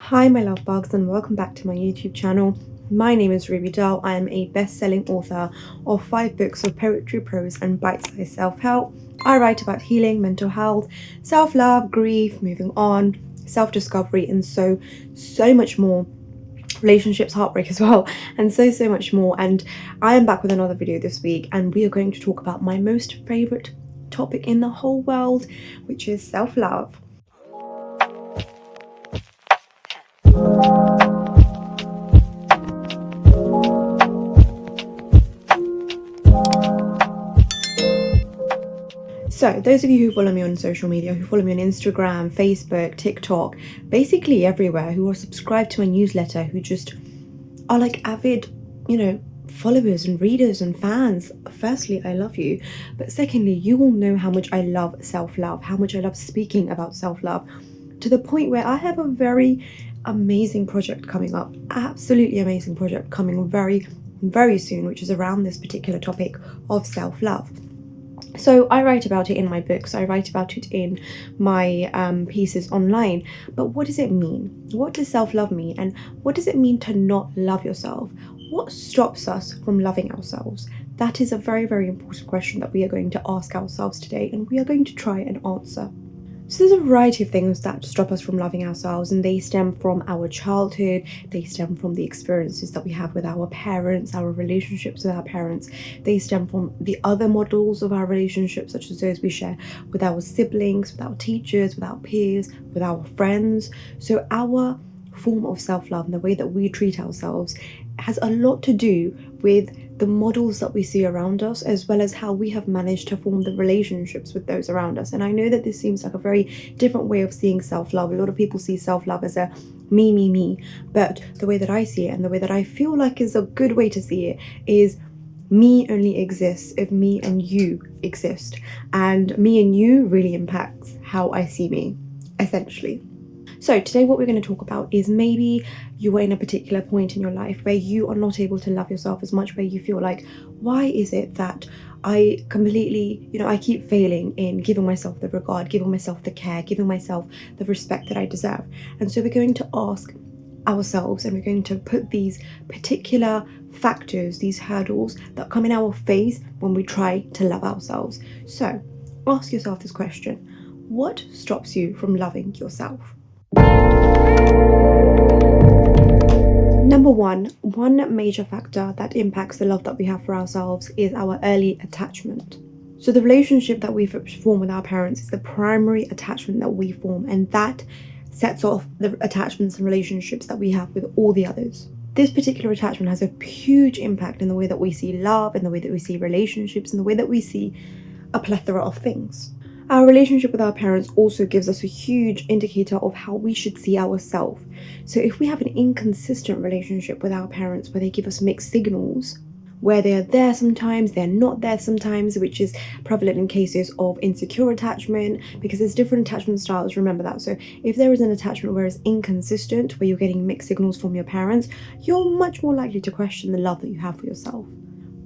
Hi my love bugs, and welcome back to my YouTube channel. My name is Ruby Dahl. I am a best-selling author of 5 books of poetry, prose and bite-sized self-help. I write about healing, mental health, self-love, grief, moving on, self-discovery and so much more. Relationships, heartbreak as well, and so much more. And I am back with another video this week, and we are going to talk about my most favorite topic in the whole world, which is self-love. So those of you who follow me on social media, who follow me on Instagram, Facebook, TikTok, basically everywhere, who are subscribed to my newsletter, who just are like avid, followers and readers and fans. Firstly, I love you. But secondly, you all know how much I love self-love, how much I love speaking about self-love, to the point where I have a very amazing project coming up, absolutely amazing project coming very, very soon, which is around this particular topic of self-love. So I write about it in my books, I write about it in my pieces online. But what does it mean? What does self-love mean? And what does it mean to not love yourself? What stops us from loving ourselves? That is a very, very important question that we are going to ask ourselves today, and we are going to try and answer. So there's a variety of things that stop us from loving ourselves, and they stem from our childhood, they stem from the experiences that we have with our parents, our relationships with our parents, they stem from the other models of our relationships, such as those we share with our siblings, with our teachers, with our peers, with our friends. So our form of self-love and the way that we treat ourselves has a lot to do with the models that we see around us, as well as how we have managed to form the relationships with those around us. And I know that this seems like a very different way of seeing self-love. A lot of people see self-love as a me, but the way that I see it, and the way that I feel like is a good way to see it, is me only exists if me and you exist, and me and you really impacts how I see me, essentially. So today what we're going to talk about is, maybe you are in a particular point in your life where you are not able to love yourself as much, where you feel like, why is it that I completely, I keep failing in giving myself the regard, giving myself the care, giving myself the respect that I deserve. And so we're going to ask ourselves, and we're going to put these particular factors, these hurdles that come in our face when we try to love ourselves. So ask yourself this question: what stops you from loving yourself? Number one major factor that impacts the love that we have for ourselves is our early attachment. So the relationship that we form with our parents is the primary attachment that we form, and that sets off the attachments and relationships that we have with all the others. This particular attachment has a huge impact in the way that we see love, in the way that we see relationships, in the way that we see a plethora of things. Our relationship with our parents also gives us a huge indicator of how we should see ourselves. So if we have an inconsistent relationship with our parents, where they give us mixed signals, where they are there sometimes, they're not there sometimes, which is prevalent in cases of insecure attachment, because there's different attachment styles, remember that. So if there is an attachment where it's inconsistent, where you're getting mixed signals from your parents, you're much more likely to question the love that you have for yourself.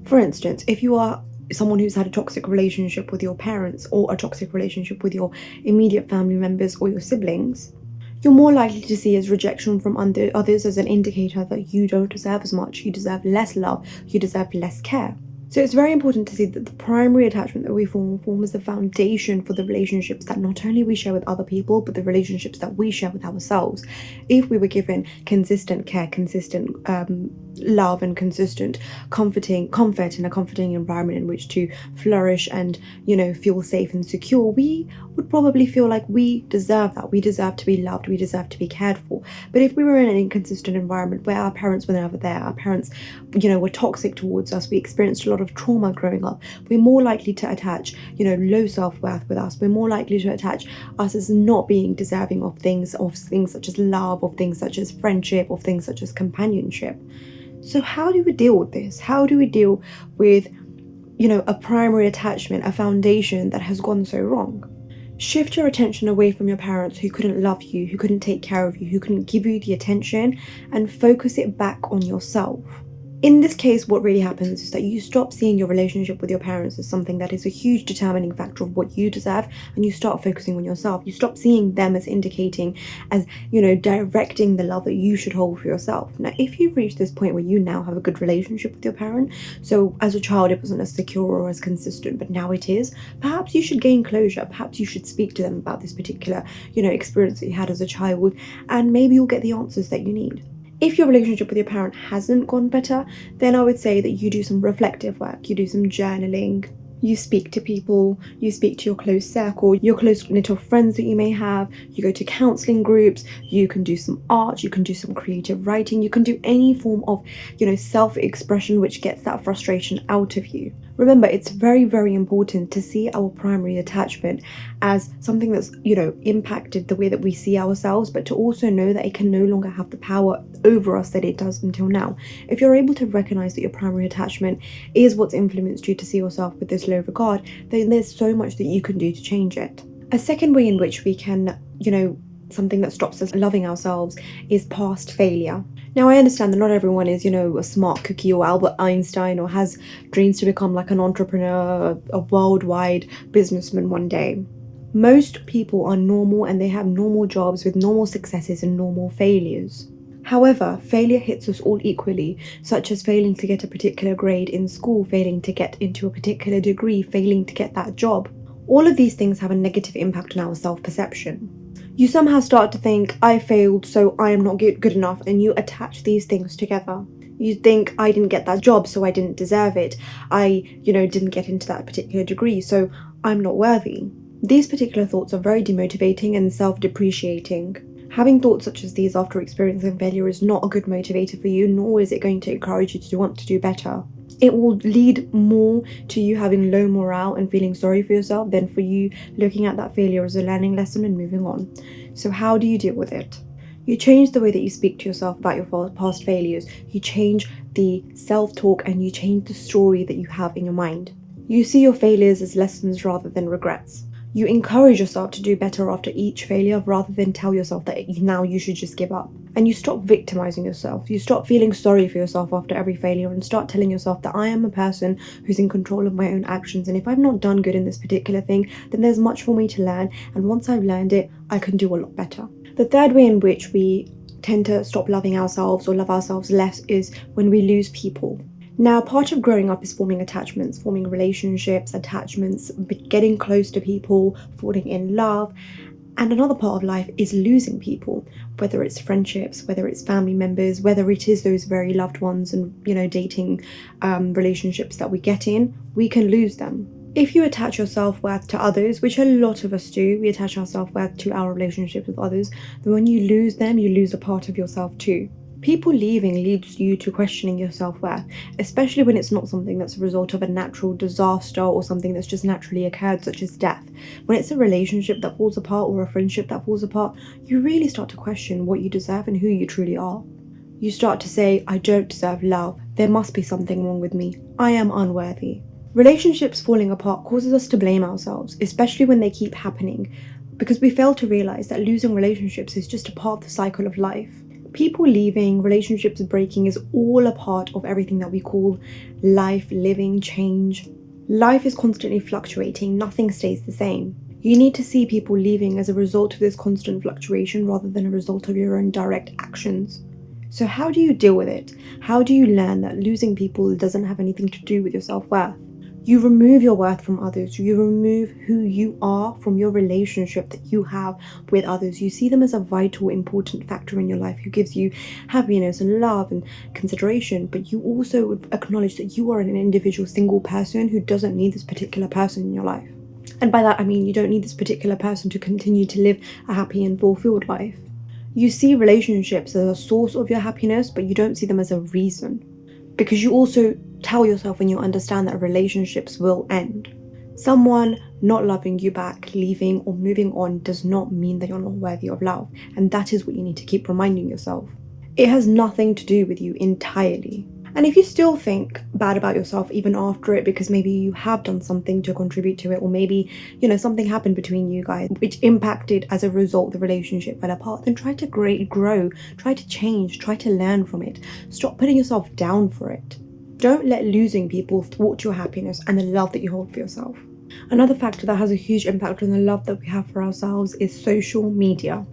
For instance, if you are someone who's had a toxic relationship with your parents, or a toxic relationship with your immediate family members or your siblings, you're more likely to see as rejection from others as an indicator that you don't deserve as much, you deserve less love, you deserve less care. So it's very important to see that the primary attachment that we form is the foundation for the relationships that not only we share with other people, but the relationships that we share with ourselves. If we were given consistent care, consistent love, and consistent comfort in a comforting environment in which to flourish and, feel safe and secure, we would probably feel like we deserve that. We deserve to be loved, we deserve to be cared for. But if we were in an inconsistent environment where our parents were never there, our parents, were toxic towards us, we experienced a lot of trauma growing up, we're more likely to attach, low self-worth with us. We're more likely to attach us as not being deserving of things such as love, of things such as friendship, of things such as companionship. So how do we deal with this? How do we deal with, a primary attachment, a foundation that has gone so wrong? Shift your attention away from your parents who couldn't love you, who couldn't take care of you, who couldn't give you the attention, and focus it back on yourself. In this case, what really happens is that you stop seeing your relationship with your parents as something that is a huge determining factor of what you deserve, and you start focusing on yourself. You stop seeing them as indicating, as, directing the love that you should hold for yourself. Now, if you've reached this point where you now have a good relationship with your parent, so as a child it wasn't as secure or as consistent, but now it is, perhaps you should gain closure. Perhaps you should speak to them about this particular, experience that you had as a child, and maybe you'll get the answers that you need. If your relationship with your parent hasn't gone better, then I would say that you do some reflective work, you do some journaling, you speak to people, you speak to your close circle, your close knit of friends that you may have, you go to counselling groups, you can do some art, you can do some creative writing, you can do any form of, self-expression which gets that frustration out of you. Remember, it's very, very important to see our primary attachment as something that's, impacted the way that we see ourselves, but to also know that it can no longer have the power over us that it does until now. If you're able to recognize that your primary attachment is what's influenced you to see yourself with this low regard, then there's so much that you can do to change it. A second way in which we can, something that stops us loving ourselves is past failure. Now, I understand that not everyone is, a smart cookie or Albert Einstein or has dreams to become like an entrepreneur, a worldwide businessman one day. Most people are normal and they have normal jobs with normal successes and normal failures. However, failure hits us all equally, such as failing to get a particular grade in school, failing to get into a particular degree, failing to get that job. All of these things have a negative impact on our self-perception. You somehow start to think, I failed, so I am not good enough, and you attach these things together. You think, I didn't get that job, so I didn't deserve it. I, didn't get into that particular degree, so I'm not worthy. These particular thoughts are very demotivating and self-depreciating. Having thoughts such as these after experiencing failure is not a good motivator for you, nor is it going to encourage you to want to do better. It will lead more to you having low morale and feeling sorry for yourself than for you looking at that failure as a learning lesson and moving on. So how do you deal with it? You change the way that you speak to yourself about your past failures. You change the self-talk and you change the story that you have in your mind. You see your failures as lessons rather than regrets. You encourage yourself to do better after each failure rather than tell yourself that now you should just give up. And you stop victimizing yourself. You stop feeling sorry for yourself after every failure and start telling yourself that I am a person who's in control of my own actions, and if I've not done good in this particular thing, then there's much for me to learn, and once I've learned it, I can do a lot better. The third way in which we tend to stop loving ourselves or love ourselves less is when we lose people. Now, part of growing up is forming attachments, forming relationships, attachments, getting close to people, falling in love. And another part of life is losing people, whether it's friendships, whether it's family members, whether it is those very loved ones and, dating relationships that we get in, we can lose them. If you attach your self-worth to others, which a lot of us do, we attach our self-worth to our relationships with others, then when you lose them, you lose a part of yourself too. People leaving leads you to questioning your self-worth, especially when it's not something that's a result of a natural disaster or something that's just naturally occurred, such as death. When it's a relationship that falls apart or a friendship that falls apart, you really start to question what you deserve and who you truly are. You start to say, I don't deserve love. There must be something wrong with me. I am unworthy. Relationships falling apart causes us to blame ourselves, especially when they keep happening, because we fail to realize that losing relationships is just a part of the cycle of life. People leaving, relationships breaking is all a part of everything that we call life, living, change. Life is constantly fluctuating, nothing stays the same. You need to see people leaving as a result of this constant fluctuation rather than a result of your own direct actions. So how do you deal with it? How do you learn that losing people doesn't have anything to do with your self-worth? You remove your worth from others. You remove who you are from your relationship that you have with others. You see them as a vital, important factor in your life who gives you happiness and love and consideration. But you also acknowledge that you are an individual single person who doesn't need this particular person in your life. And by that, I mean you don't need this particular person to continue to live a happy and fulfilled life. You see relationships as a source of your happiness, but you don't see them as a reason. Because you also tell yourself when you understand that relationships will end. Someone not loving you back, leaving or moving on does not mean that you're not worthy of love. And that is what you need to keep reminding yourself. It has nothing to do with you entirely. And if you still think bad about yourself even after it, because maybe you have done something to contribute to it, or maybe, something happened between you guys which impacted as a result the relationship fell apart, then try to grow, try to change, try to learn from it. Stop putting yourself down for it. Don't let losing people thwart your happiness and the love that you hold for yourself. Another factor that has a huge impact on the love that we have for ourselves is social media.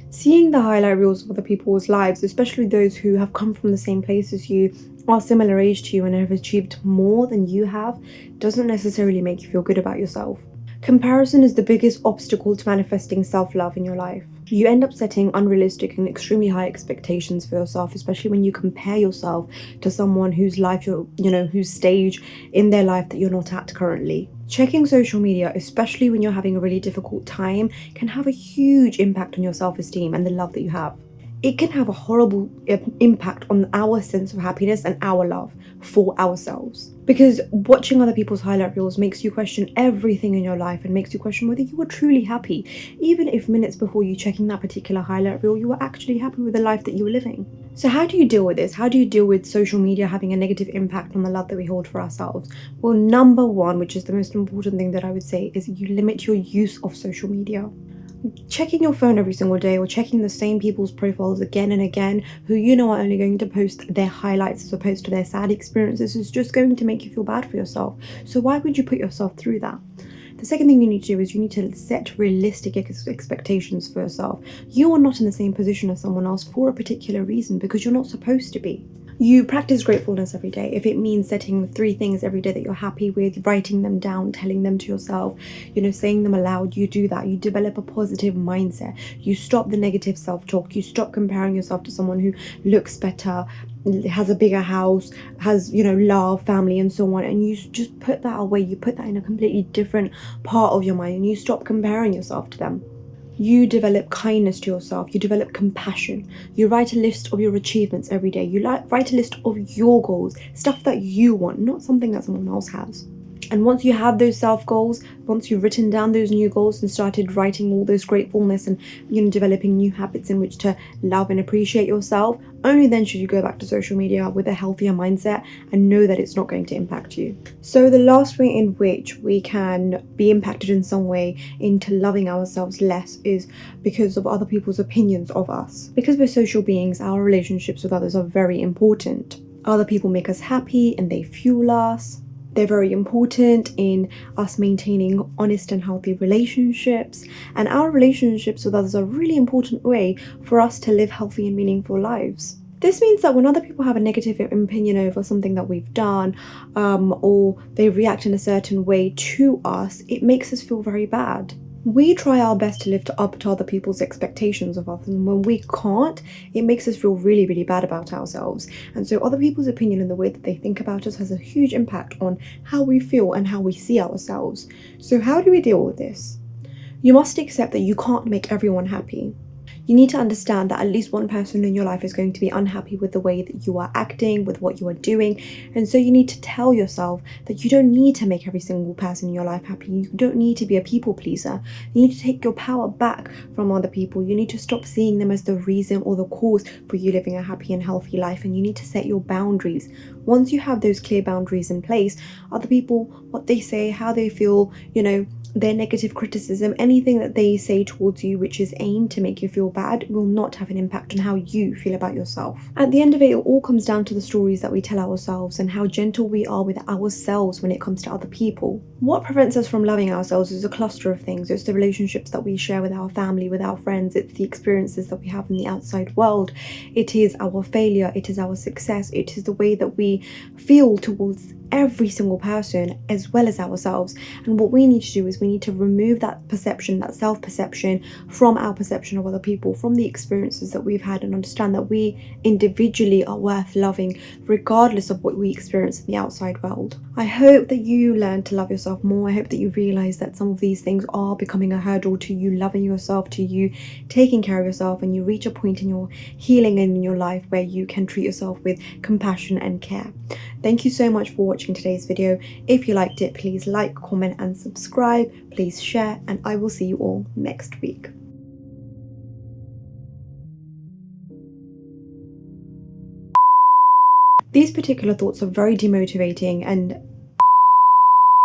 Seeing the highlight reels of other people's lives, especially those who have come from the same place as you, are similar age to you, and have achieved more than you have, doesn't necessarily make you feel good about yourself. Comparison is the biggest obstacle to manifesting self-love in your life. You end up setting unrealistic and extremely high expectations for yourself, especially when you compare yourself to someone whose life whose stage in their life that you're not at currently. Checking social media, especially when you're having a really difficult time, can have a huge impact on your self-esteem and the love that you have. It can have a horrible impact on our sense of happiness and our love for ourselves. Because watching other people's highlight reels makes you question everything in your life and makes you question whether you are truly happy, even if minutes before you checking that particular highlight reel, you were actually happy with the life that you were living. So how do you deal with this? How do you deal with social media having a negative impact on the love that we hold for ourselves? Well, number one, which is the most important thing that I would say, is you limit your use of social media. Checking your phone every single day, or checking the same people's profiles again and again, who are only going to post their highlights as opposed to their sad experiences, is just going to make you feel bad for yourself. So why would you put yourself through that? The second thing you need to do is you need to set realistic expectations for yourself. You are not in the same position as someone else for a particular reason, because you're not supposed to be. You practice gratefulness every day. If it means setting 3 things every day that you're happy with, writing them down, telling them to yourself, saying them aloud, you do that. You develop a positive mindset. You stop the negative self-talk. You stop comparing yourself to someone who looks better, has a bigger house, has, love, family, and so on. And you just put that away. You put that in a completely different part of your mind, and you stop comparing yourself to them. You develop kindness to yourself. You develop compassion. You write a list of your achievements every day. You write a list of your goals, stuff that you want, not something that someone else has. And once you have those self goals, once you've written down those new goals and started writing all those gratefulness and developing new habits in which to love and appreciate yourself, only then should you go back to social media with a healthier mindset and know that it's not going to impact you. So the last way in which we can be impacted in some way into loving ourselves less is because of other people's opinions of us. Because we're social beings, our relationships with others are very important. Other people make us happy and they fuel us. They're very important in us maintaining honest and healthy relationships, and our relationships with others are a really important way for us to live healthy and meaningful lives. This means that when other people have a negative opinion over something that we've done, or they react in a certain way to us, it makes us feel very bad. We try our best to live up to other people's expectations of us, and when we can't, it makes us feel really, really bad about ourselves. And so other people's opinion and the way that they think about us has a huge impact on how we feel and how we see ourselves. So how do we deal with this? You must accept that you can't make everyone happy. You need to understand that at least one person in your life is going to be unhappy with the way that you are acting, with what you are doing. And so you need to tell yourself that you don't need to make every single person in your life happy. You don't need to be a people pleaser. You need to take your power back from other people. You need to stop seeing them as the reason or the cause for you living a happy and healthy life. And you need to set your boundaries. Once you have those clear boundaries in place, other people, what they say, how they feel, their negative criticism, anything that they say towards you which is aimed to make you feel bad, will not have an impact on how you feel about yourself. At the end of it, it all comes down to the stories that we tell ourselves and how gentle we are with ourselves when it comes to other people. What prevents us from loving ourselves is a cluster of things. It's the relationships that we share with our family, with our friends. It's the experiences that we have in the outside world. It is our failure. It is our success. It is the way that we feel towards every single person as well as ourselves. And what we need to do is we need to remove that perception, that self-perception, from our perception of other people, from the experiences that we've had, and understand that we individually are worth loving regardless of what we experience in the outside world. I hope that you learn to love yourself more. I hope that you realize that some of these things are becoming a hurdle to you loving yourself, to you taking care of yourself, and you reach a point in your healing and in your life where you can treat yourself with compassion and care. Thank you so much for watching today's video. If you liked it, please like, comment and subscribe. Please share, and I will see you all next week. these particular thoughts are very demotivating, and